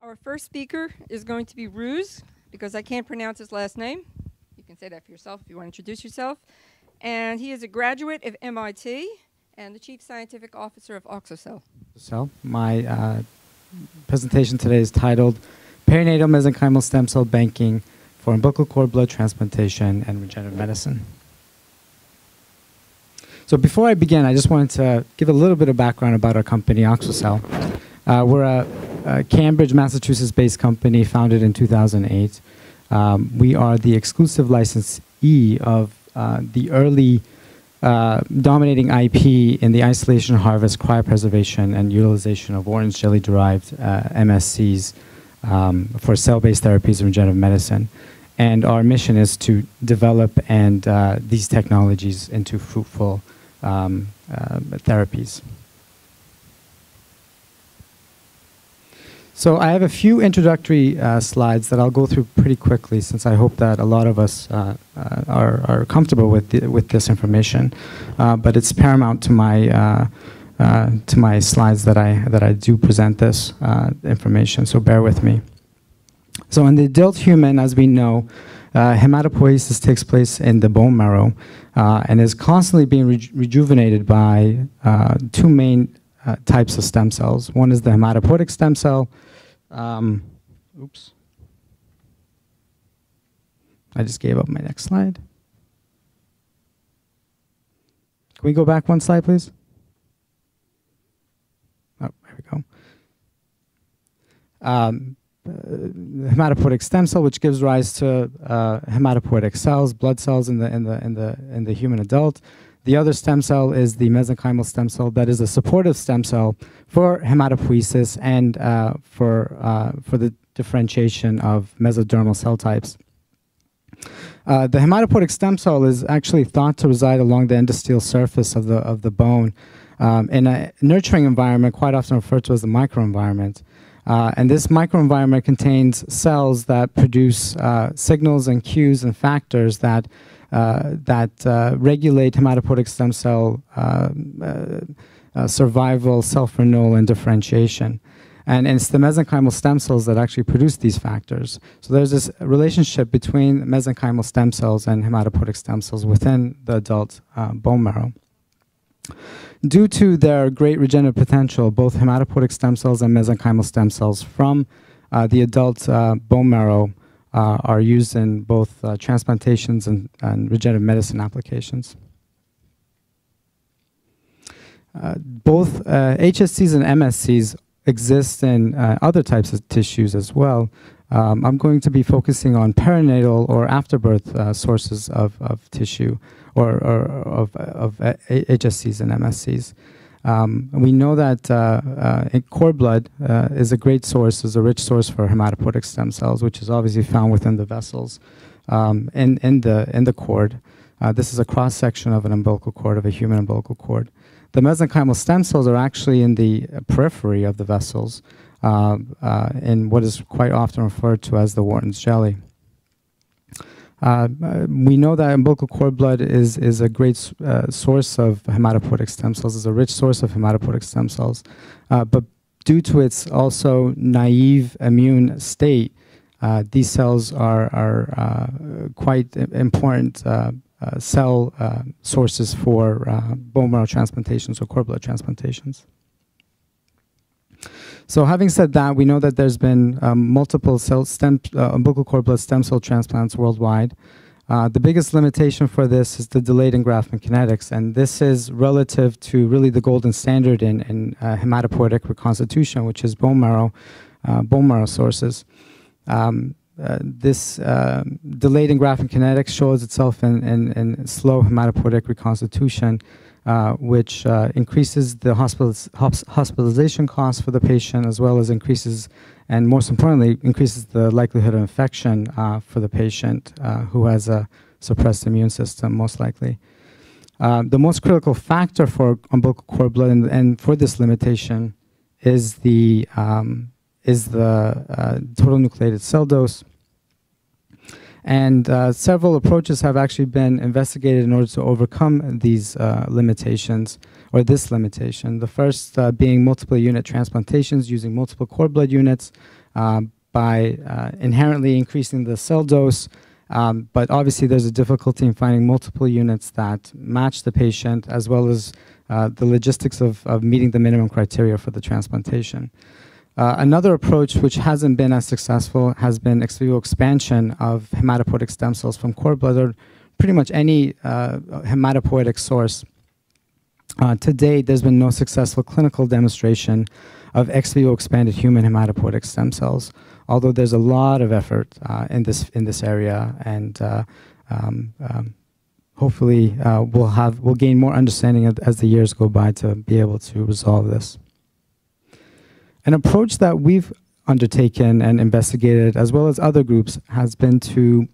Our first speaker is going to be Ruse, because I can't pronounce his last name. You can say that for yourself if you want to introduce yourself. And he is a graduate of MIT and the Chief Scientific Officer of Oxocell. So my presentation today is titled Perinatal Mesenchymal Stem Cell Banking for Umbilical Cord Blood Transplantation and Regenerative Medicine. So before I begin, I just wanted to give a little bit of background about our company, Oxocell. We're a Cambridge, Massachusetts-based company founded in 2008. We are the exclusive licensee of the early dominating IP in the isolation, harvest, cryopreservation, and utilization of orange jelly-derived MSCs for cell-based therapies in regenerative medicine. And our mission is to develop these technologies into fruitful therapies. So I have a few introductory slides that I'll go through pretty quickly, since I hope that a lot of us are comfortable with this information. But it's paramount to my slides that I do present this information. So bear with me. So in the adult human, as we know, hematopoiesis takes place in the bone marrow and is constantly being rejuvenated by two main types of stem cells. One is the hematopoietic stem cell. Oops. I just gave up my next slide. Can we go back one slide, please? Oh, there we go. The hematopoietic stem cell, which gives rise to hematopoietic cells, blood cells in the human adult. The other stem cell is the mesenchymal stem cell, that is a supportive stem cell for hematopoiesis and for the differentiation of mesodermal cell types. The hematopoietic stem cell is actually thought to reside along the endosteal surface of the bone in a nurturing environment, quite often referred to as the microenvironment. And this microenvironment contains cells that produce signals and cues and factors that regulate hematopoietic stem cell survival, self-renewal, and differentiation. And it's the mesenchymal stem cells that actually produce these factors. So there's this relationship between mesenchymal stem cells and hematopoietic stem cells within the adult bone marrow. Due to their great regenerative potential, both hematopoietic stem cells and mesenchymal stem cells from the adult bone marrow are used in both transplantations and regenerative medicine applications. Both HSCs and MSCs exist in other types of tissues as well. I'm going to be focusing on perinatal or afterbirth sources of tissue or of HSCs and MSCs. We know that cord blood is a great source, is a rich source for hematopoietic stem cells, which is obviously found within the vessels in the cord. This is a cross-section of an umbilical cord, of a human umbilical cord. The mesenchymal stem cells are actually in the periphery of the vessels, in what is quite often referred to as the Wharton's jelly. We know that umbilical cord blood is a great source of hematopoietic stem cells, is a rich source of hematopoietic stem cells, but due to its also naive immune state, these cells are quite important cell sources for bone marrow transplantations or cord blood transplantations. So having said that, we know that there's been multiple umbilical cord blood stem cell transplants worldwide. The biggest limitation for this is the delayed engraftment kinetics, and this is relative to really the golden standard in hematopoietic reconstitution, which is bone marrow sources. This delayed engraftment kinetics shows itself in slow hematopoietic reconstitution, which increases the hospitalization costs for the patient, as well as increases, and most importantly, increases the likelihood of infection for the patient who has a suppressed immune system, most likely. The most critical factor for umbilical cord blood and for this limitation is the total nucleated cell dose. And several approaches have actually been investigated in order to overcome these limitations, or this limitation. The first being multiple unit transplantations using multiple cord blood units, by inherently increasing the cell dose. But obviously, there's a difficulty in finding multiple units that match the patient, as well as the logistics of meeting the minimum criteria for the transplantation. Another approach which hasn't been as successful has been ex vivo expansion of hematopoietic stem cells from cord blood or pretty much any hematopoietic source. To date, there's been no successful clinical demonstration of ex vivo expanded human hematopoietic stem cells, although there's a lot of effort in this area, and hopefully we'll gain more understanding as the years go by to be able to resolve this. An approach that we've undertaken and investigated, as well as other groups, has been to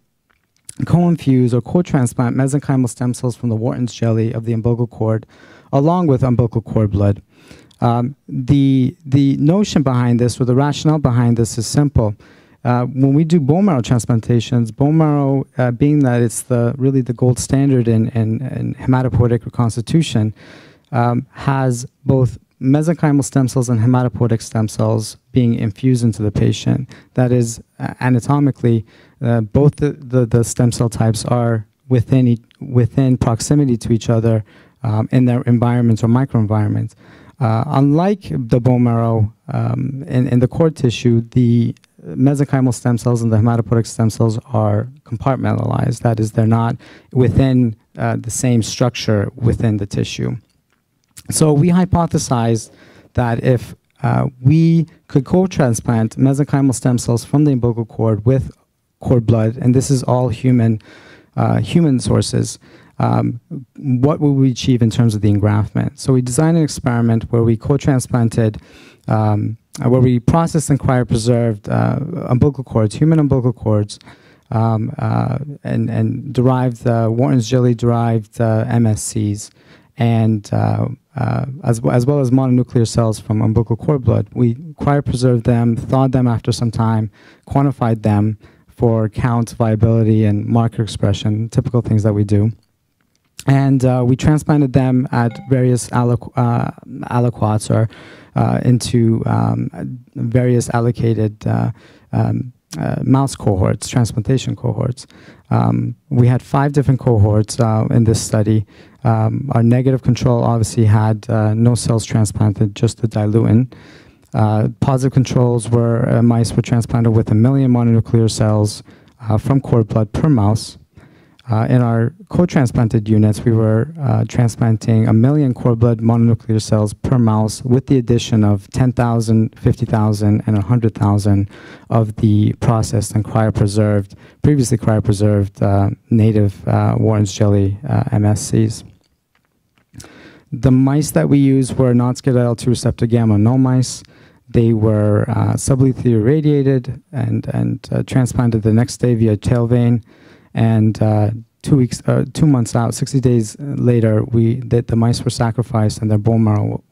co-infuse or co-transplant mesenchymal stem cells from the Wharton's jelly of the umbilical cord, along with umbilical cord blood. The notion behind this, or the rationale behind this, is simple. When we do bone marrow transplantations, bone marrow, being that it's really the gold standard in hematopoietic reconstitution, has both mesenchymal stem cells and hematopoietic stem cells being infused into the patient. That is, anatomically, both the stem cell types are within proximity to each other in their environments or microenvironments. Unlike the bone marrow, in the cord tissue, the mesenchymal stem cells and the hematopoietic stem cells are compartmentalized. That is, they're not within the same structure within the tissue. So we hypothesized that if we could co-transplant mesenchymal stem cells from the umbilical cord with cord blood, and this is all human sources, what would we achieve in terms of the engraftment? So we designed an experiment where we co-transplanted, where we processed and cryopreserved umbilical cords, human umbilical cords, and derived Wharton's jelly-derived MSCs, and as well as mononuclear cells from umbilical cord blood. We cryopreserved them, thawed them after some time, quantified them for count, viability, and marker expression, typical things that we do. And we transplanted them at various aliquots, or into various allocated mouse cohorts, transplantation cohorts. We had 5 different cohorts in this study. Our negative control obviously had no cells transplanted, just the diluent. Positive controls were mice were transplanted with 1 million mononuclear cells from cord blood per mouse. In our co-transplanted units, we were transplanting 1 million cord blood mononuclear cells per mouse, with the addition of 10,000, 50,000, and 100,000 of the processed and previously cryopreserved native Wharton's jelly MSCs. The mice that we used were non-skidded IL-2 receptor gamma null mice. They were sublethally irradiated and transplanted the next day via tail vein. And 2 months out, 60 days later, the mice were sacrificed and their bone marrow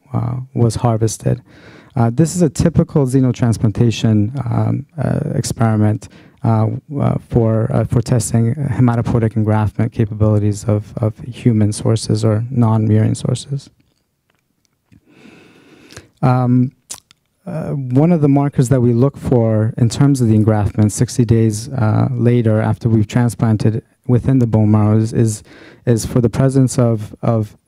was harvested. This is a typical xenotransplantation experiment for testing hematopoietic engraftment capabilities of human sources or non-murine sources. One of the markers that we look for in terms of the engraftment 60 days later after we've transplanted within the bone marrow is for the presence of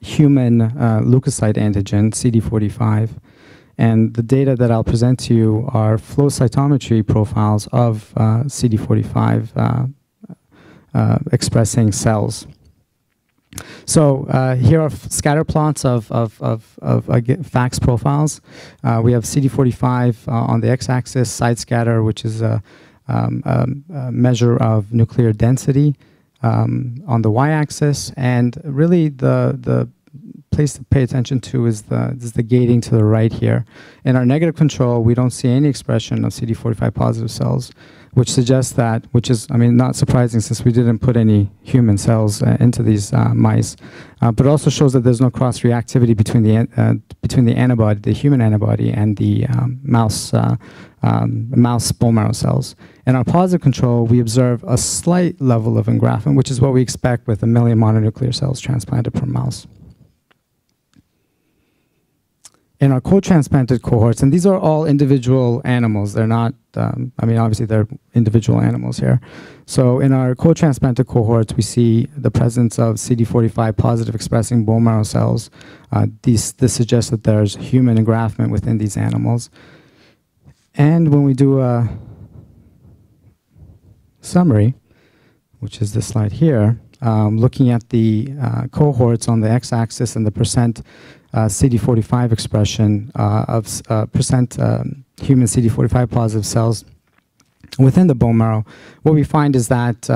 human leukocyte antigen, CD45. And the data that I'll present to you are flow cytometry profiles of CD45 expressing cells. So here are scatter plots of FACS profiles. We have CD45 on the x-axis, side scatter, which is a measure of nuclear density, on the y-axis, and really the place to pay attention to is the gating to the right here. In our negative control, we don't see any expression of CD45 positive cells, which suggests that, which is, I mean, not surprising since we didn't put any human cells into these mice, but also shows that there's no cross-reactivity between the antibody, the human antibody, and the mouse bone marrow cells. In our positive control, we observe a slight level of engraftment, which is what we expect with 1 million mononuclear cells transplanted per mouse. In our co-transplanted cohorts, and these are all individual animals, they're not, I mean, obviously they're individual animals here. So in our co-transplanted cohorts, we see the presence of CD45 positive expressing bone marrow cells. This suggests that there's human engraftment within these animals. And when we do a summary, which is this slide here, looking at the cohorts on the x-axis and the percent CD45 expression of percent human CD45 positive cells within the bone marrow, what we find is that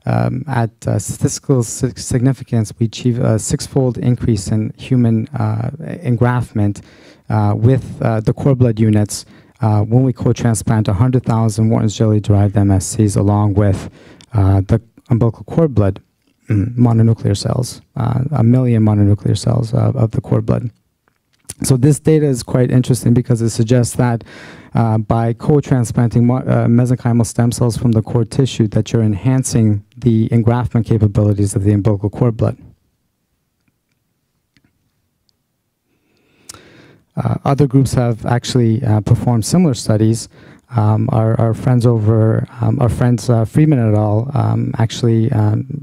at statistical significance, we achieve a 6-fold increase in human engraftment with the cord blood units when we co-transplant 100,000 Wharton's jelly-derived MSCs along with the umbilical cord blood mononuclear cells, 1 million mononuclear cells of the cord blood. So this data is quite interesting because it suggests that by co-transplanting mesenchymal stem cells from the cord tissue, that you're enhancing the engraftment capabilities of the umbilical cord blood. Other groups have actually performed similar studies. Our friends Friedman et al. Actually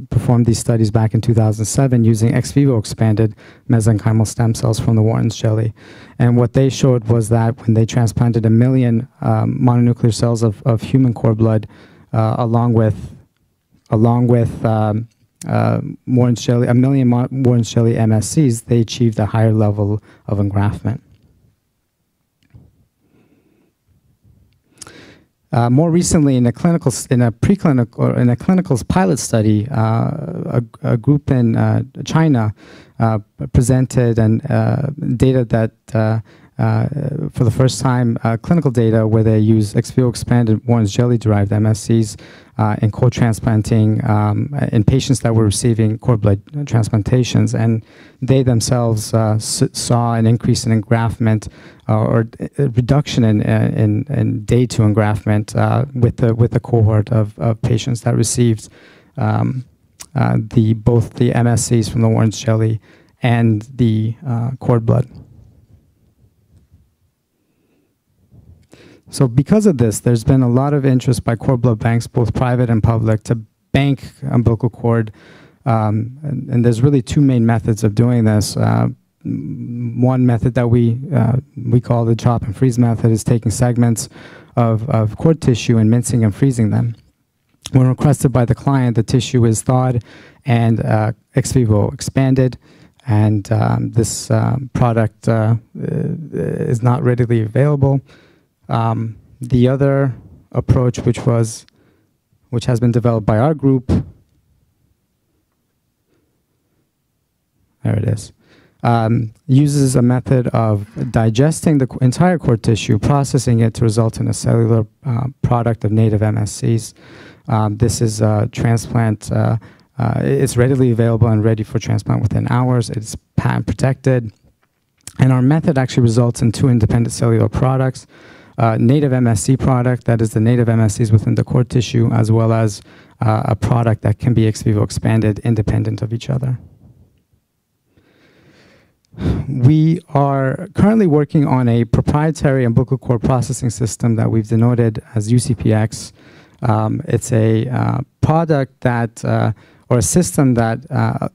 performed these studies back in 2007 using ex vivo expanded mesenchymal stem cells from the Wharton's jelly. And what they showed was that when they transplanted 1 million mononuclear cells of human cord blood along with Wharton's jelly, 1 million Wharton's jelly MSCs, they achieved a higher level of engraftment. More recently, in a clinical pilot study, a group in China presented data that, for the first time, clinical data where they use ex vivo expanded Wharton's jelly-derived MSCs in co-transplanting in patients that were receiving cord blood transplantations, and they themselves saw an increase in engraftment or a reduction in day to engraftment with the cohort of patients that received both the MSCs from the Wharton's jelly and the cord blood. So because of this, there's been a lot of interest by cord blood banks, both private and public, to bank umbilical cord. And there's really 2 main methods of doing this. One method that we call the chop and freeze method is taking segments of cord tissue and mincing and freezing them. When requested by the client, the tissue is thawed and ex vivo expanded, and this product is not readily available. The other approach, which has been developed by our group, there it is, uses a method of digesting the entire cord tissue, processing it to result in a cellular product of native MSCs. This is a transplant. It's readily available and ready for transplant within hours. It's patent protected. And our method actually results in 2 independent cellular products. Native MSC product, that is the native MSCs within the cord tissue, as well as a product that can be ex vivo expanded independent of each other. We are currently working on a proprietary umbilical cord processing system that we've denoted as UCPX. It's a product that, or a system that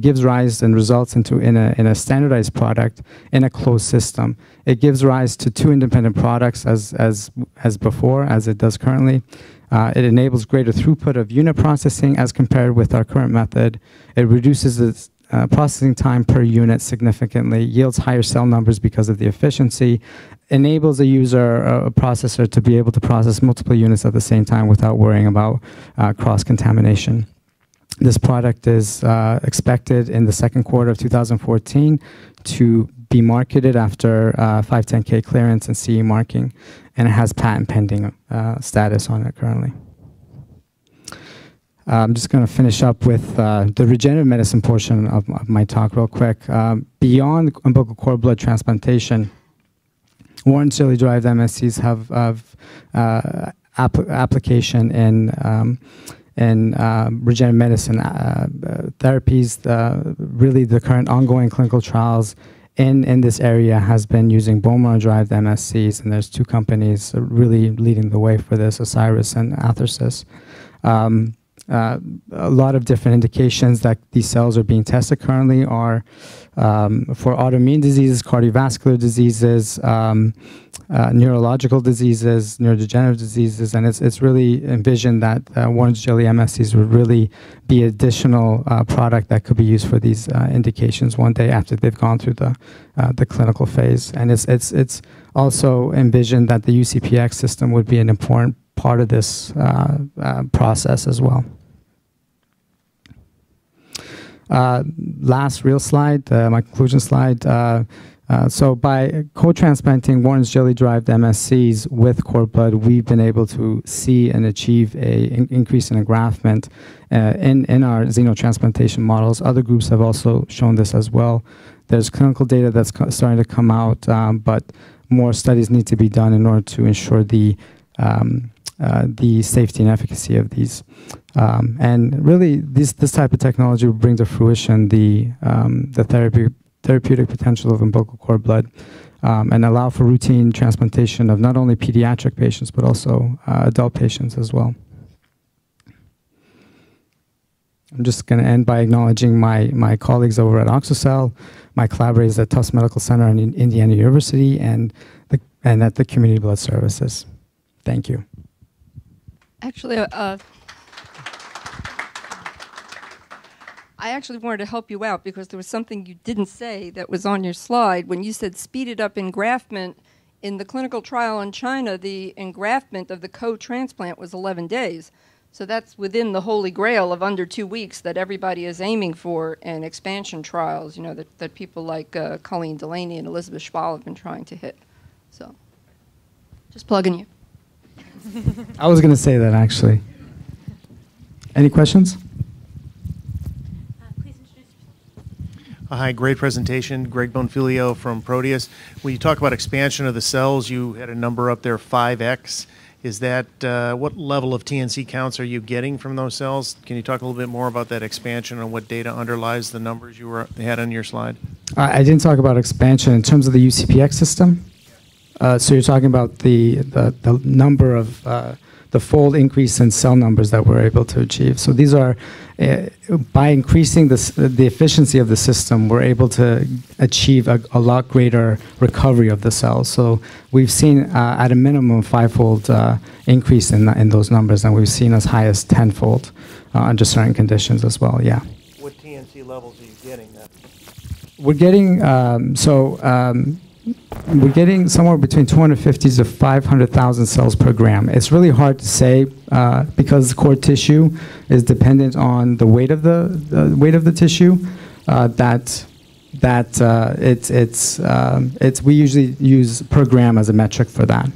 gives rise and results in a standardized product in a closed system. It gives rise to 2 independent products as before, as it does currently. It enables greater throughput of unit processing as compared with our current method. It reduces the processing time per unit significantly, yields higher cell numbers because of the efficiency, enables a user, a processor, to be able to process multiple units at the same time without worrying about cross-contamination. This product is expected in the second quarter of 2014 to be marketed after 510K clearance and CE marking, and it has patent pending status on it currently. I'm just going to finish up with the regenerative medicine portion of my talk real quick. Beyond umbilical cord blood transplantation, Wharton's jelly-derived MSCs have application in regenerative medicine therapies. Really, the current ongoing clinical trials in this area has been using bone marrow-derived MSCs, and there's two companies really leading the way for this, Osiris and Athersys. A lot of different indications that these cells are being tested currently are for autoimmune diseases, cardiovascular diseases, neurological diseases, neurodegenerative diseases, and it's really envisioned that orange jelly MSCs would really be additional product that could be used for these indications one day after they've gone through the clinical phase. And it's also envisioned that the UCPX system would be an important part of this process as well. Last real slide, my conclusion slide. So by co-transplanting orange jelly-derived MSCs with cord blood, we've been able to see and achieve an increase in engraftment in our xenotransplantation models. Other groups have also shown this as well. There's clinical data that's starting to come out, but more studies need to be done in order to ensure the safety and efficacy of these. And really, this type of technology will bring to fruition the therapeutic potential of umbilical cord blood and allow for routine transplantation of not only pediatric patients, but also adult patients as well. I'm just going to end by acknowledging my colleagues over at Oxocell, my collaborators at Tufts Medical Center and Indiana University, and at the Community Blood Services. Thank you. Actually, I actually wanted to help you out because there was something you didn't say that was on your slide. When you said speeded up engraftment, in the clinical trial in China, the engraftment of the co-transplant was 11 days. So that's within the holy grail of under 2 weeks that everybody is aiming for in expansion trials, you know, that people like Colleen Delaney and Elizabeth Schwal have been trying to hit. So just plugging you. I was going to say that, actually. Any questions? Please introduce yourself. Hi, great presentation. Greg Bonfilio from Proteus. When you talk about expansion of the cells, you had a number up there, 5x. Is that, what level of TNC counts are you getting from those cells? Can you talk a little bit more about that expansion and what data underlies the numbers you had on your slide? I didn't talk about expansion in terms of the UCPX system. So you're talking about the number of the fold increase in cell numbers that we're able to achieve. So these are, by increasing the efficiency of the system, we're able to achieve a lot greater recovery of the cells. So we've seen at a minimum 5-fold increase in those numbers, and we've seen as high as 10-fold under certain conditions as well. Yeah. What TNC levels are you getting then? We're getting we're getting somewhere between 250 to 500,000 cells per gram. It's really hard to say because cord tissue is dependent on the weight of the weight of the tissue. We usually use per gram as a metric for that.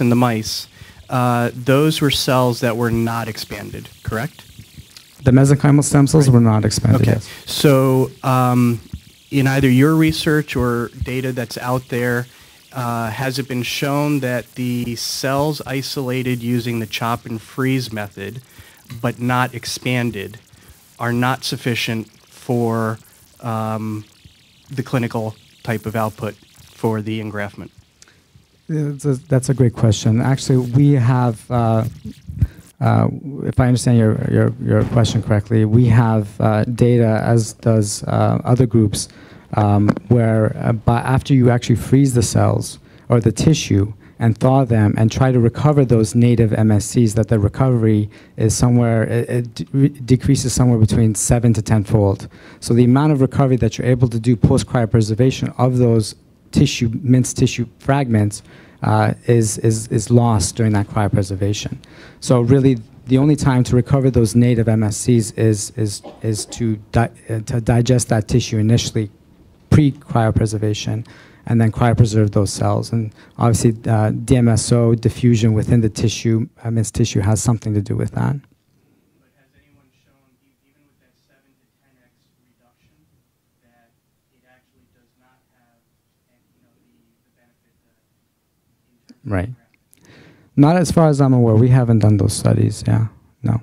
In the mice, those were cells that were not expanded, correct? The mesenchymal stem cells were not expanded. Okay. Yes. So in either your research or data that's out there, has it been shown that the cells isolated using the chop and freeze method but not expanded are not sufficient for the clinical type of output for the engraftment? That's a great question. Actually, we have, if I understand your question correctly, we have data, as does other groups, where after you actually freeze the cells or the tissue and thaw them and try to recover those native MSCs, that the recovery is somewhere, it decreases somewhere between 7 to 10-fold. So the amount of recovery that you're able to do post-cryopreservation of those minced tissue fragments is lost during that cryopreservation. So really, the only time to recover those native MSCs is to digest that tissue initially pre-cryopreservation, and then cryopreserve those cells. And obviously, DMSO diffusion within the tissue, minced tissue, has something to do with that. Right. Not as far as I'm aware. We haven't done those studies. Yeah. No.